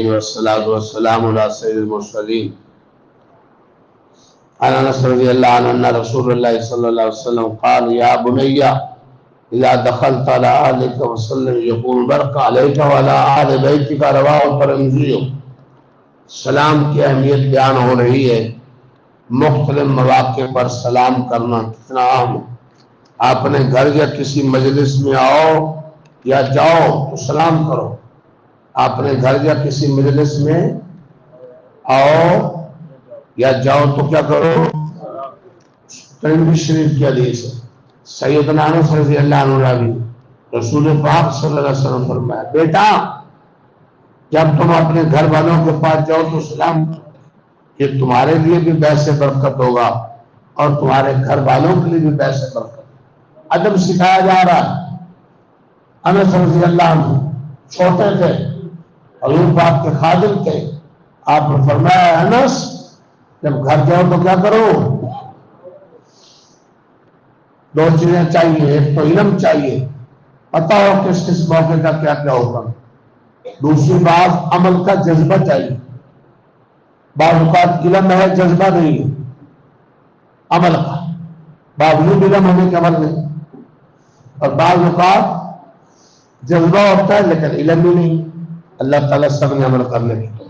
العالمین والصلاة والسلام علی سید المرسلین عن انس رضی اللہ عنہ ان رسول اللہ صلی اللہ علیہ وسلم قال یا بنی اذا دخلت على اهلك وسلم يقول برق عليك وعلى اهل بيتك رواه الترمذی۔ سلام کی اہمیت بیان ہو رہی ہے، مختلف مواقع پر سلام کرنا کتنا اہم ہے۔ آپ اپنے گھر یا کسی مجلس میں آؤ یا جاؤ تو سلام کرو۔ آپ اپنے گھر یا کسی مجلس میں آؤ یا جاؤ تو کیا کرو؟ ترمذی شریف کی حدیث ہے، سیدنا انس رضی اللہ عنہ راوی، رسول پاک صلی اللہ علیہ وسلم فرمایا بیٹا جب تم اپنے گھر والوں کے پاس جاؤ تو سلام کرو، یہ تمہارے لیے بھی باعث برکت ہوگا اور تمہارے گھر والوں کے لیے بھی باعث برکت۔ ادب سکھایا جا رہا ہے۔ انس رضی اللہ عنہ چھوٹے تھے، حضور پاک کے خادم تھے، آپ نے فرمایا انس جب گھر جاؤ تو کیا کرو؟ دو چیزیں چاہیے، ایک تو علم چاہیے، پتہ ہو کس کس موقع کا کیا کیا ہوگا، دوسری بات عمل کا جذبہ چاہیے۔ بعض اوقات علم ہے جذبہ نہیں ہے عمل کا، باوجود علم ہونے کے عمل نہیں، اور بعض اوقات جذبہ ہوتا ہے لیکن علم بھی نہیں۔ اللہ تعالیٰ سب نے عمل کرنے کی